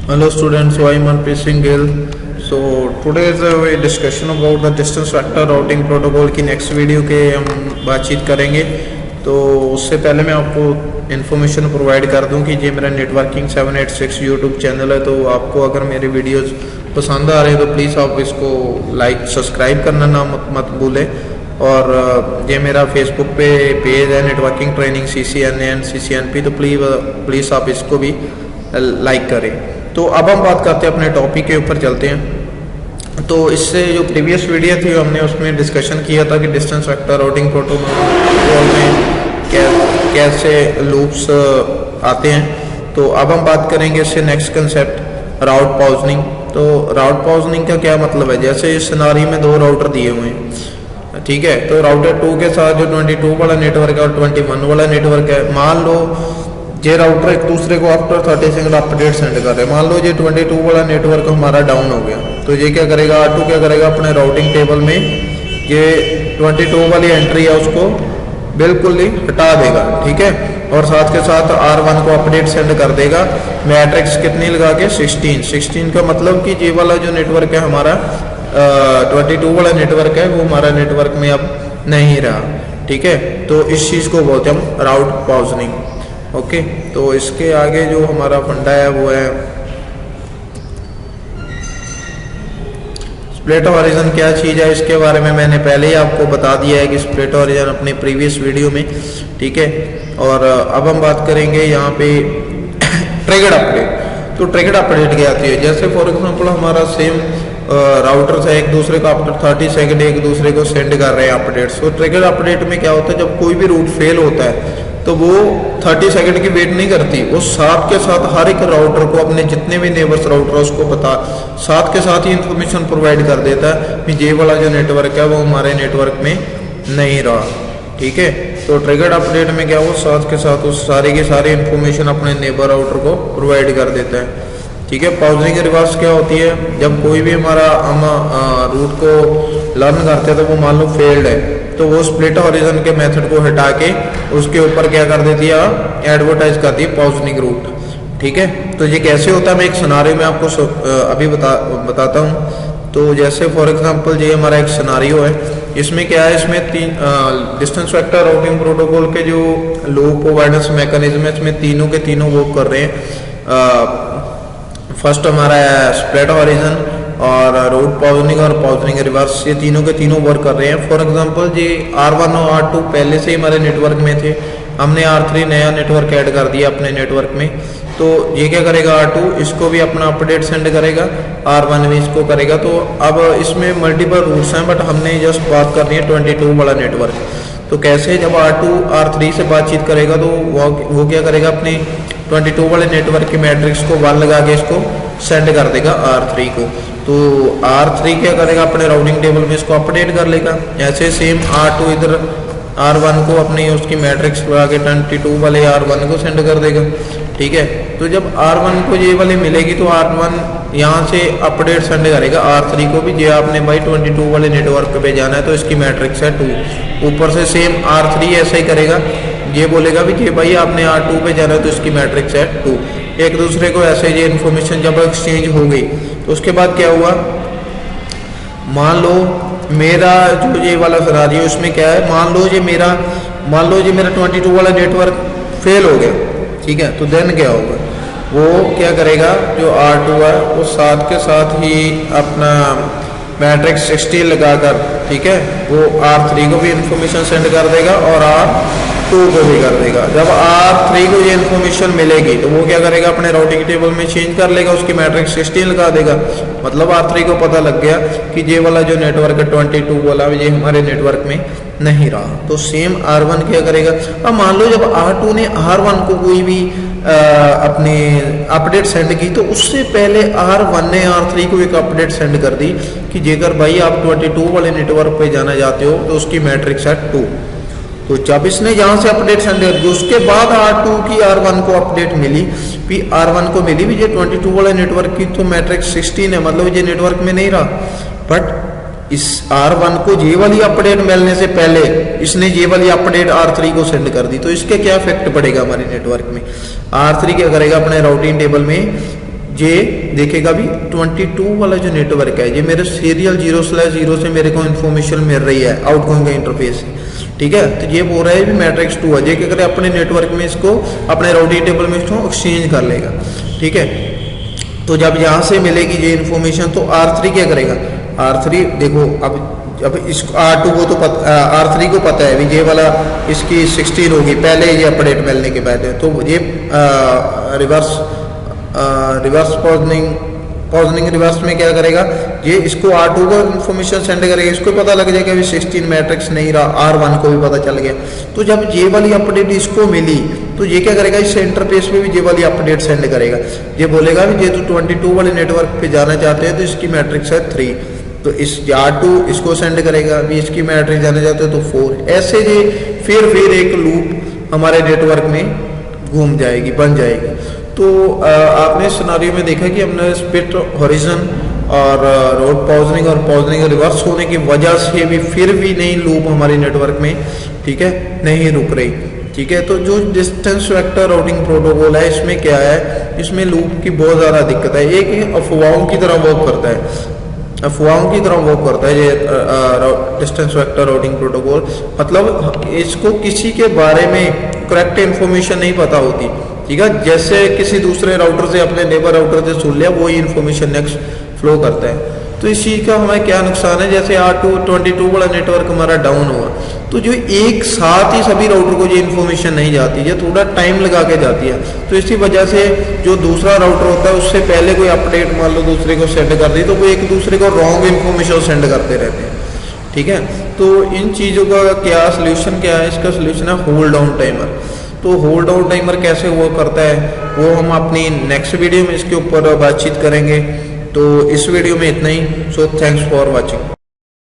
Hello students, so I am Arpit Singh Gill. So today is a discussion about the distance vector routing protocol की next video के हम बातचीत करेंगे। तो उससे पहले मैं आपको इन्फॉर्मेशन प्रोवाइड कर दूं कि ये मेरा नेटवर्किंग 786 यूट्यूब चैनल है। तो आपको अगर मेरे वीडियोस पसंद आ रहे हैं तो प्लीज़ आप इसको लाइक सब्सक्राइब करना ना मत भूलें। और ये मेरा फेसबुक पे पेज है networking training CCNA and CCNP, तो प्लीज़ आप इसको भी लाइक करें। तो अब हम बात करते हैं अपने टॉपिक के ऊपर चलते हैं। तो इससे जो प्रीवियस वीडियो थी हमने उसमें डिस्कशन किया था कि डिस्टेंस वेक्टर राउटिंग प्रोटोकॉल में कैसे लूप्स आते हैं। तो अब हम बात करेंगे इससे नेक्स्ट कंसेप्ट राउट पॉइजनिंग। तो राउट पॉइजनिंग का क्या मतलब है, जैसे इस सिनारियो में दो राउटर दिए हुए हैं, ठीक है। तो राउटर 2 के साथ जो 22 वाला नेटवर्क है और 21 वाला नेटवर्क है, मान लो ये राउटर एक दूसरे को आफ्टर 30 सेकंड अपडेट सेंड कर रहे हैं। मान लो ये 22 वाला नेटवर्क हमारा डाउन हो गया, तो ये क्या करेगा, R2 क्या करेगा, अपने राउटिंग टेबल में ये 22 वाली एंट्री है उसको बिल्कुल ही हटा देगा, ठीक है। और साथ के साथ R1 को अपडेट सेंड कर देगा, मैट्रिक्स कितनी लगा के 16 का मतलब कि ये वाला जो नेटवर्क है हमारा 22 वाला नेटवर्क है वो हमारा नेटवर्क में अब नहीं रहा, ठीक है। तो इस चीज़ को बोलते हैं हम राउट पॉइजनिंग, ओके। तो इसके आगे जो हमारा फंडा है वो है स्प्लिट हॉरिजन। क्या चीज़ है इसके बारे में मैंने पहले ही आपको बता दिया है कि स्प्लिट हॉरिजन अपने प्रीवियस वीडियो में, ठीक है। और अब हम बात करेंगे यहाँ पे ट्रिगर्ड अपडेट। तो ट्रिगर्ड अपडेट क्या आती है, जैसे फॉर एग्जांपल हमारा सेम राउटर से एक दूसरे को आफ्टर 30 सेकंड एक दूसरे को सेंड कर रहे हैं अपडेट्स। तो ट्रिगर्ड अपडेट में क्या होता है, जब कोई भी रूट फेल होता है तो वो 30 सेकंड की वेट नहीं करती, वो साथ के साथ हर एक राउटर को अपने जितने भी नेबर्स राउटर उसको साथ के साथ ही इंफॉर्मेशन प्रोवाइड कर देता है कि ये वाला जो नेटवर्क है वो हमारे नेटवर्क में नहीं रहा, ठीक है। तो ट्रिगर्ड अपडेट में क्या, वो साथ के साथ उस सारी की सारी इंफॉर्मेशन अपने नेबर राउटर को प्रोवाइड कर देता है, ठीक है। पॉइजनिंग रिवर्स क्या होती है, जब कोई भी हमारा हम रूट को लर्न करते हैं तो वो मान लो फेल्ड है, तो वो स्प्लिट हॉरिजन के मेथड को हटा के उसके ऊपर क्या कर देती है, एडवर्टाइज करती है पॉइजनिंग रूट, ठीक है। तो ये कैसे होता है मैं एक सिनारियो में आपको अभी बताता हूँ। तो जैसे फॉर एग्जांपल ये हमारा एक सिनारियो है, इसमें क्या है, इसमें तीन डिस्टेंस वेक्टर राउटिंग प्रोटोकॉल के जो लूप अवॉइडेंस मैकेनिज्म है इसमें तीनों के तीनों वर्क कर रहे हैं। फर्स्ट हमारा है स्प्लिट हॉरिजन और रूट पॉइजनिंग और पॉइजनिंग रिवर्स, ये तीनों के तीनों वर्क कर रहे हैं। फॉर एग्जांपल जी R1 और R2 पहले से ही हमारे नेटवर्क में थे, हमने R3 नया नेटवर्क ऐड कर दिया अपने नेटवर्क में। तो ये क्या करेगा, R2 इसको भी अपना अपडेट सेंड करेगा, R1 भी इसको करेगा। तो अब इसमें मल्टीपल रूट्स हैं, बट हमने जस्ट बात करनी है 22 वाला नेटवर्क। तो कैसे, जब R2 R3 से बातचीत करेगा तो वो क्या करेगा, अपने 22 वाले नेटवर्क की मैट्रिक्स को 1 लगा के इसको सेंड कर देगा R3 को। तो R3 क्या करेगा, अपने राउटिंग टेबल में इसको अपडेट कर लेगा। ऐसे सेम R2 इधर R1 को अपनी उसकी मैट्रिक्स लगा के 22 वाले R1 को सेंड कर देगा, ठीक है। तो जब R1 को ये वाली मिलेगी तो R1 यहाँ से अपडेट सेंड करेगा R3 को भी, ये आपने भाई 22 वाले नेटवर्क पे जाना है तो इसकी मैट्रिक्स है 2। ऊपर से सेम R3 ऐसा ही करेगा, ये बोलेगा भी कि भाई आपने R2 पे जाना है तो इसकी मैट्रिक्स है 2। एक दूसरे को ऐसे ये इन्फॉर्मेशन जब एक्सचेंज हो गई तो उसके बाद क्या हुआ, मान लो मेरा जो ये वाला सिनारियो इसमें क्या है, मान लो ये मेरा 22 वाला नेटवर्क फेल हो गया, ठीक है। तो देन क्या होगा, वो क्या करेगा, जो R2 है वो साथ के साथ ही अपना मैट्रिक्स 16 लगाकर, ठीक है, वो R3 को भी इंफॉर्मेशन सेंड कर देगा और R2 को भी कर देगा। जब R3 को ये इन्फॉर्मेशन मिलेगी तो वो क्या करेगा, अपने राउटिंग टेबल में चेंज कर लेगा, उसकी मैट्रिक्स 16 लगा देगा। मतलब R3 को पता लग गया कि ये वाला जो नेटवर्क है 22 वाला ये हमारे नेटवर्क में नहीं रहा। तो सेम R1 क्या करेगा, अब मान लो जब R2 ने R1 को कोई भी अपने अपडेट सेंड की तो उससे पहले R1 ने R3 को एक अपडेट सेंड कर दी कि जेकर भाई आप 22 वाले नेटवर्क पे जाना चाहते हो तो उसकी मैट्रिक्स है 2। तो जब इसने यहाँ से अपडेट सेंड कर दी उसके बाद R2 की R1 को अपडेट मिली, भी R1 को मिली भी ये 22 वाले नेटवर्क की तो मैट्रिक्स 16 है, मतलब ये नेटवर्क में नहीं रहा। बट इस R1 को ये वाली अपडेट मिलने से पहले इसने ये वाली अपडेट R3 को सेंड कर दी, तो इसके क्या इफेक्ट पड़ेगा हमारे नेटवर्क में। R3 क्या करेगा, अपने राउटिंग टेबल में ये देखेगा भी 22 वाला जो नेटवर्क है, ये मेरे सीरियल 0/0 से मेरे को इन्फॉर्मेशन मिल रही है आउटगोइंग इंटरफेस से, ठीक है। तो ये बोल रहा है भी मैट्रिक्स 2 है, ये क्या करे अपने नेटवर्क में इसको अपने राउटिंग टेबल में इसको एक्सचेंज कर लेगा, ठीक है। तो जब यहाँ से मिलेगी ये इन्फॉर्मेशन तो R3 क्या करेगा, R3 देखो अब इस R2 को तो R3 को पता है भी ये वाला इसकी 16 होगी पहले ये अपडेट मिलने के बाद है, तो ये रिवर्स पॉजनिंग रिवर्स में क्या करेगा, ये इसको R2 को इन्फॉर्मेशन सेंड करेगा, इसको पता लग जाएगा भी 16 मैट्रिक्स नहीं रहा, R1 को भी पता चल गया। तो जब ये वाली अपडेट इसको मिली तो ये क्या करेगा, इस इंटरफेस पे भी ये वाली अपडेट सेंड करेगा, ये बोलेगा भी ये तो 22 वाले नेटवर्क पे जाना चाहते हैं तो इसकी मैट्रिक्स है 3, तो इस R2 इसको सेंड करेगा, भी इसकी मैट्रिक्स जाना चाहते हैं तो 4, ऐसे ये फिर एक लूप हमारे नेटवर्क में घूम जाएगी, बन जाएगी। तो आपने सिनेरियो में देखा कि हमने स्प्लिट हॉरिजन और रोड पॉजनिंग और पॉजनिंग रिवर्स होने की वजह से भी फिर भी नहीं लूप हमारे नेटवर्क में, ठीक है, नहीं रुक रही, ठीक है। तो जो डिस्टेंस वेक्टर राउटिंग प्रोटोकॉल है इसमें क्या है, इसमें लूप की बहुत ज़्यादा दिक्कत है। एक अफवाहों की तरह वर्क करता है, अफवाहों की तरह वर्क करता है ये डिस्टेंस वेक्टर राउटिंग प्रोटोकॉल, मतलब इसको किसी के बारे में करेक्ट इन्फॉर्मेशन नहीं पता होती, ठीक है। जैसे किसी दूसरे राउटर से अपने नेबर राउटर से सुन लिया वही इन्फॉर्मेशन नेक्स्ट फ्लो करता है। तो इस चीज़ का हमें क्या नुकसान है, जैसे R222 वाला नेटवर्क हमारा डाउन हुआ तो जो एक साथ ही सभी राउटर को ये इन्फॉर्मेशन नहीं जाती, ये थोड़ा टाइम लगा के जाती है। तो इसी वजह से जो दूसरा राउटर होता है उससे पहले कोई अपडेट मान लो दूसरे को सेंड कर दी तो वो एक दूसरे को रॉन्ग इन्फॉर्मेशन सेंड करते रहते हैं, ठीक है। तो इन चीज़ों का क्या सोल्यूशन क्या है, इसका सोल्यूशन है होल्ड डाउन टाइमर। तो होल्ड डाउन टाइमर कैसे वो करता है वो हम अपनी नेक्स्ट वीडियो में इसके ऊपर बातचीत करेंगे। तो इस वीडियो में इतना ही, सो थैंक्स फॉर वॉचिंग।